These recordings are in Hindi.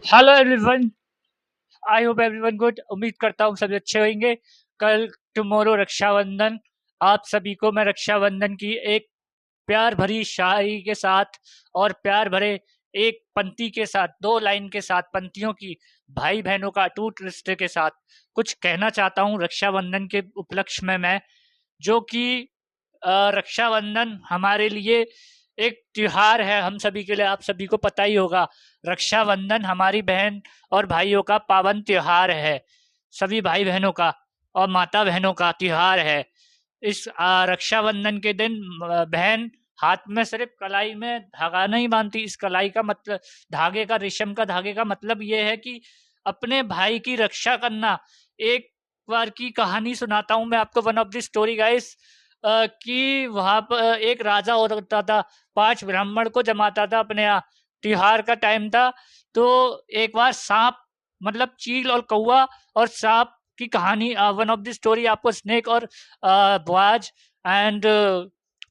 Hello everyone. I hope everyone good. उम्मीद करता हूँ सभी अच्छे होंगे। कल टुमारो रक्षाबंधन। आप सभी को मैं रक्षाबंधन की एक प्यार भरी शायरी के साथ और प्यार भरे एक पंक्ति के साथ, दो लाइन के साथ, पंक्तियों की भाई बहनों का अटूट रिश्ते के साथ कुछ कहना चाहता हूँ रक्षाबंधन के उपलक्ष्य में मैं, जो कि रक्षाबंधन हमारे लिए एक त्योहार है। हम सभी के लिए, आप सभी को पता ही होगा, रक्षाबंधन हमारी बहन और भाइयों का पावन त्योहार है। सभी भाई बहनों का और माता बहनों का त्योहार है। इस रक्षाबंधन के दिन बहन हाथ में सिर्फ कलाई में धागा नहीं बांधती। इस कलाई का मतलब, धागे का, रेशम का धागे का मतलब ये है कि अपने भाई की रक्षा करना। एक बार की कहानी सुनाता हूँ मैं आपको, one of the story guys. कि वहां पर एक राजा होता था, 5 ब्राह्मण को जमाता था अपने यहाँ। त्योहार का टाइम था, तो एक बार सांप, मतलब चील और कौवा और सांप की कहानी, वन ऑफ द स्टोरी आपको स्नेक और बॉयज एंड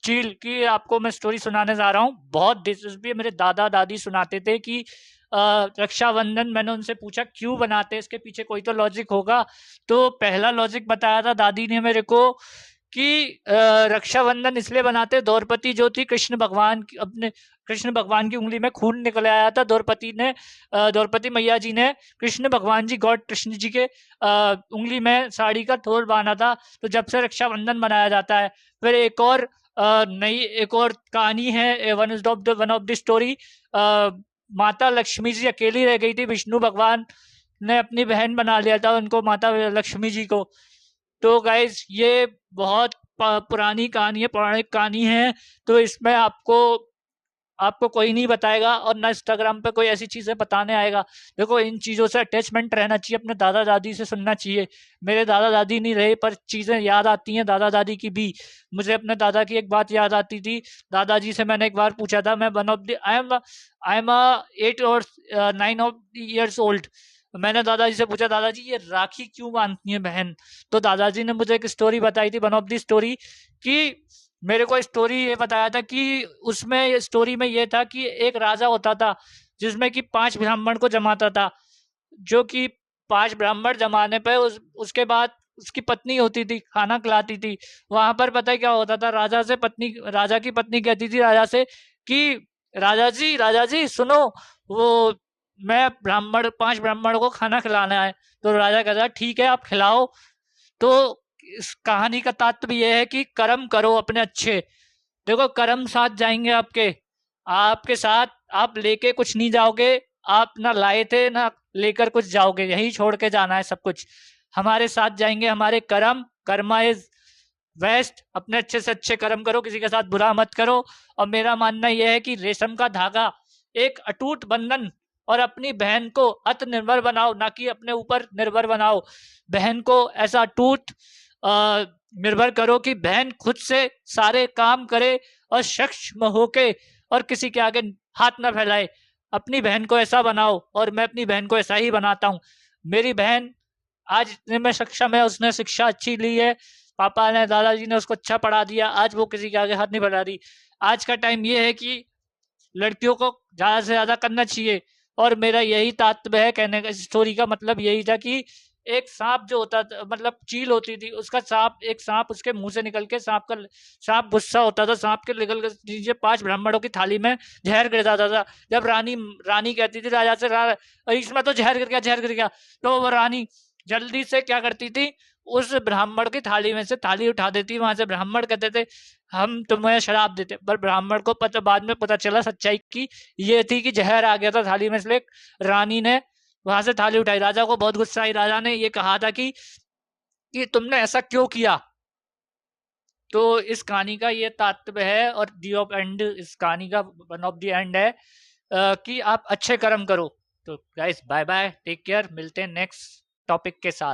चील की आपको मैं स्टोरी सुनाने जा रहा हूँ। बहुत दिलचस्पी, मेरे दादा दादी सुनाते थे कि रक्षाबंधन, मैंने उनसे पूछा क्यों बनाते हैं, इसके पीछे कोई तो लॉजिक होगा। तो पहला लॉजिक बताया था दादी ने मेरे को कि रक्षाबंधन इसलिए बनाते, द्रौपदी जो थी, कृष्ण भगवान की, अपने कृष्ण भगवान की उंगली में खून निकल आया था। द्रौपदी मैया जी ने कृष्ण भगवान जी, गॉड कृष्ण जी के उंगली में साड़ी का थोर बांधा था। तो जब से रक्षाबंधन मनाया जाता है। फिर एक और कहानी है, वन ऑफ द स्टोरी। माता लक्ष्मी जी अकेली रह गई थी, विष्णु भगवान ने अपनी बहन बना लिया था उनको, माता लक्ष्मी जी को। तो गाइज ये बहुत पुरानी कहानी है, पौराणिक कहानी है। तो इसमें आपको आपको कोई नहीं बताएगा और ना इंस्टाग्राम पे कोई ऐसी चीजें बताने आएगा। देखो, इन चीजों से अटैचमेंट रहना चाहिए, अपने दादा दादी से सुनना चाहिए। मेरे दादा दादी नहीं रहे, पर चीजें याद आती हैं दादा दादी की भी। मुझे अपने दादा की एक बात याद आती थी। दादाजी से मैंने एक बार पूछा था, मैं one of the I am 8 और 9 ईयर्स ओल्ड। मैंने दादाजी से पूछा, दादाजी ये राखी क्यों बांधती है बहन? तो दादाजी ने मुझे एक स्टोरी बताई थी, वन ऑफ द स्टोरी, कि मेरे को स्टोरी ये बताया था कि उसमें, स्टोरी में ये था कि एक राजा होता था जिसमें कि 5 ब्राह्मण को जमाता था। जो कि 5 ब्राह्मण जमाने पे उसके बाद उसकी पत्नी होती थी, खाना खिलाती थी। वहां पर पता है क्या होता था, राजा की पत्नी कहती थी राजा से कि राजा जी सुनो, वो मैं 5 ब्राह्मण को खाना खिलाना है। तो राजा कहता ठीक है, आप खिलाओ। तो इस कहानी का तात्पर्य यह है कि कर्म करो अपने अच्छे। देखो, कर्म साथ जाएंगे आपके, आपके साथ। आप लेके कुछ नहीं जाओगे, आप ना लाए थे ना लेकर कुछ जाओगे, यही छोड़ के जाना है सब कुछ। हमारे साथ जाएंगे हमारे कर्म। Karma is waste. अपने अच्छे से अच्छे कर्म करो, किसी के साथ बुरा मत करो। और मेरा मानना यह है कि रेशम का धागा एक अटूट बंधन, और अपनी बहन को आत्मनिर्भर बनाओ, ना कि अपने ऊपर निर्भर बनाओ। बहन को ऐसा अटूट निर्भर करो कि बहन खुद से सारे काम करे और सक्षम होके और किसी के आगे हाथ ना फैलाए। अपनी बहन को ऐसा बनाओ, और मैं अपनी बहन को ऐसा ही बनाता हूँ। मेरी बहन आज इतने में सक्षम है, उसने शिक्षा अच्छी ली है, पापा ने, दादाजी ने उसको अच्छा पढ़ा दिया, आज वो किसी के आगे हाथ नहीं फैला रही। आज का टाइम ये है कि लड़कियों को ज्यादा से ज्यादा करना चाहिए। और मेरा यही तात्पर्य है कहने का, स्टोरी का मतलब यही था कि एक सांप जो होता था, मतलब चील होती थी, उसका एक सांप उसके मुंह से निकल के, सांप गुस्सा होता था, सांप के निकल के नीचे 5 ब्राह्मणों की थाली में जहर गिर जाता था। जब रानी रानी कहती थी राजा से, इसमें तो जहर गिर गया, जहर गिर गया। तो वो रानी जल्दी से क्या करती थी, उस ब्राह्मण की थाली में से थाली उठा देती। वहां से ब्राह्मण कहते थे हम तुम्हें शराब देते, पर ब्राह्मण को बाद में पता चला सच्चाई की ये थी कि जहर आ गया था थाली में, इसलिए रानी ने वहां से थाली उठाई। राजा को बहुत गुस्सा आई, राजा ने ये कहा था कि तुमने ऐसा क्यों किया। तो इस कहानी का ये तात्पर्य है, और दी ऑफ एंड इस कहानी का वन ऑफ द एंड है, कि आप अच्छे कर्म करो। तो guys bye bye, take care, मिलते हैं नेक्स्ट टॉपिक के साथ।